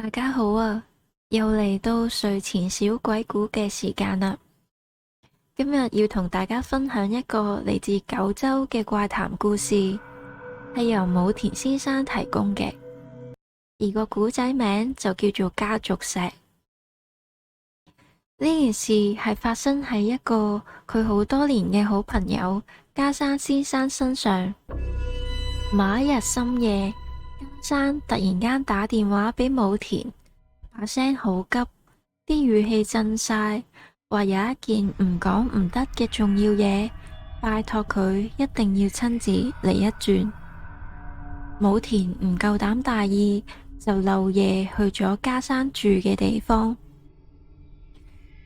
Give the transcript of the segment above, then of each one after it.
大家好啊，又嚟到睡前小鬼故嘅時間啦。今日要同大家分享一個嚟自九州嘅怪談故事，係由武田先生提供嘅，而個故仔名就叫做家族石。呢件事係發生喺一個佢好多年嘅好朋友加山先生身上。某一日深夜，加山突然間打電話俾武田，把聲好急，啲語氣震晒，話有一件唔講唔得嘅重要嘢，拜託佢一定要親自嚟一轉。武田唔夠膽大意，就漏夜去咗加山住嘅地方。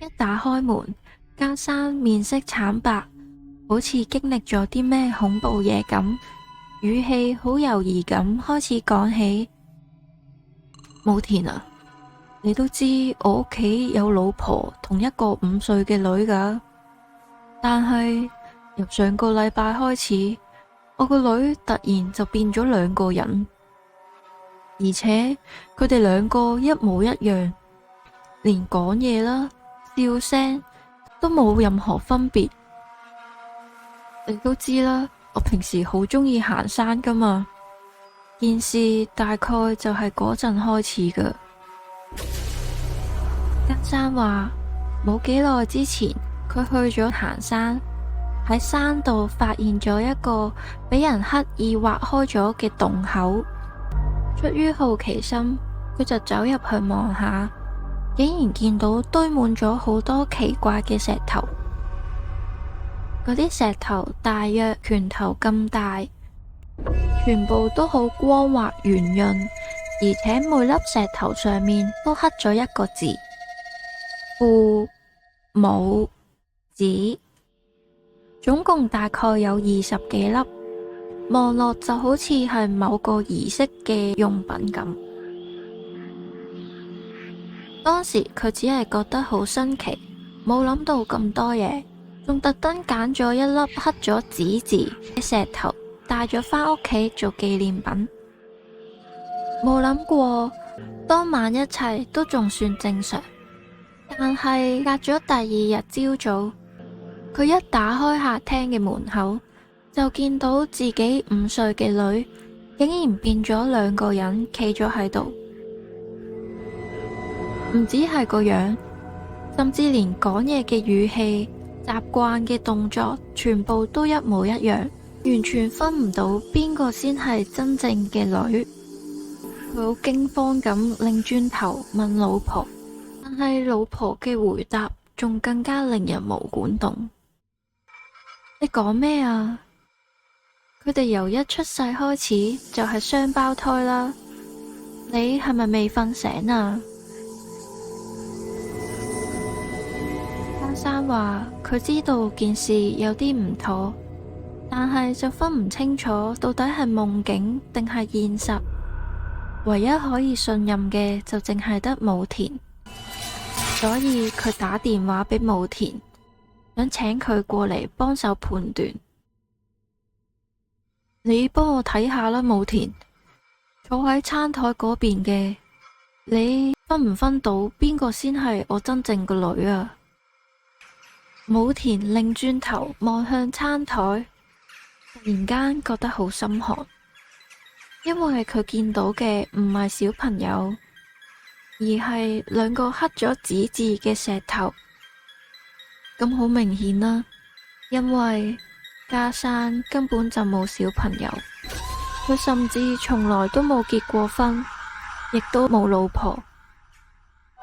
一打開門，加山面色慘白，好似經歷咗啲咩恐怖嘢咁，語氣好猶豫咁開始講起：武田啊，你都知我屋企有老婆同一個5歲嘅女㗎，但係由上個禮拜開始，我個女突然就變咗2個人，而且佢哋2個一模一樣，連講嘢啦、笑聲都冇任何分別。你都知啦，我平時好鍾意行山㗎嘛，件事大概就係嗰陣開始㗎。加山話冇幾耐之前，佢去咗行山，喺山度發現咗一個俾人刻意挖開咗嘅洞口。出於好奇心，佢就走入去望下，竟然見到堆滿咗好多奇怪嘅石頭。嗰啲石頭大約拳頭咁大，全部都好光滑圓潤，而且每粒石頭上面都刻咗一個字：父母子。總共大概有20幾粒，望落就好似係某個儀式嘅用品咁。當時佢只係覺得好新奇，冇諗到咁多嘢，仲特登揀咗一粒刻咗子字嘅石頭帶咗返屋企做紀念品。冇諗過當晚一切都仲算正常，但係隔咗第2日朝早，佢一打開客廳嘅門口，就見到自己5歲嘅女竟然變咗2個人企咗喺度，唔止係個樣，甚至連講嘢嘅語氣、習慣嘅動作全部都一模一樣，完全分唔到邊個先係真正嘅女。佢好驚慌咁擰轉頭問老婆，但係老婆嘅回答仲更加令人毛管動。你講咩啊？佢哋由一出世開始就係雙胞胎啦，你係咪未瞓醒啊？加山話佢知道件事有啲唔妥，但係就分唔清楚到底係夢境定係現實，唯一可以信任嘅就淨係得武田，所以佢打電話俾武田，想請佢過嚟幫手判斷。你幫我睇下啦，武田，坐喺餐台嗰邊嘅，你分唔分到邊個先係我真正個女啊？武田擰轉頭望向餐台，突然間覺得好心寒，因為佢見到嘅唔係小朋友，而係2個刻咗子字嘅石頭。咁好明顯啦，因為加山根本就冇小朋友，佢甚至從來都冇結過婚，亦都冇老婆，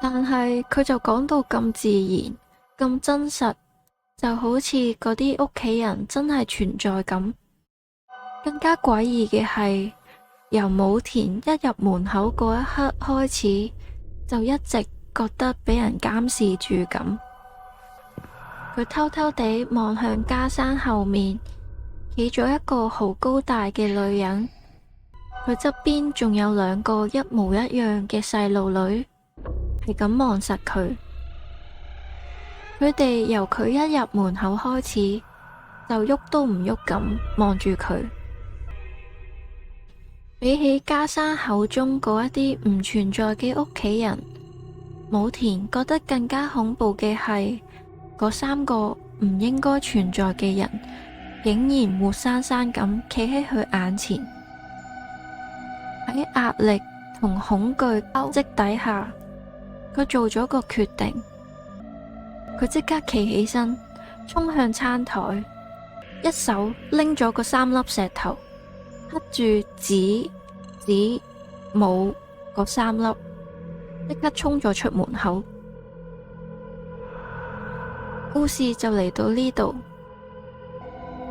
但係佢就講到咁自然、咁真實，就好似嗰啲屋企人真係存在咁。更加詭異嘅係，由武田一入門口嗰一刻開始，就一直覺得俾人監視住咁。佢偷偷地望向加山後面，企咗一個好高大嘅女人，佢側邊仲有2個一模一樣嘅細路女，係咁望實佢。佢哋由佢一入門口開始，就喐都唔喐咁望住佢。比起家生口中嗰一啲唔存在嘅屋企人，武田覺得更加恐怖嘅係嗰3個唔應該存在嘅人，竟然活生生咁企喺佢眼前。喺壓力同恐懼交織底下，佢做咗個決定。佢即刻企起身，衝向餐台，一手拎咗個3粒石頭，刻住子、母嗰3粒，即刻衝咗出門口。故事就嚟到呢度。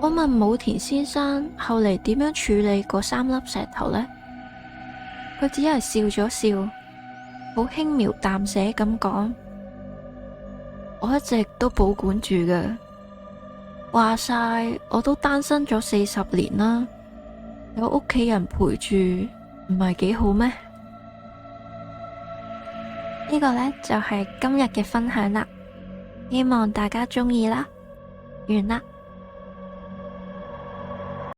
我問武田先生後嚟點樣處理嗰3粒石頭呢？佢只係笑咗笑，好輕描淡寫咁講：我一直都保管住嘅，話晒我都單身咗40年啦，有屋企人陪住唔係幾好咩？呢個呢，就係今日嘅分享啦，希望大家鍾意啦，完啦。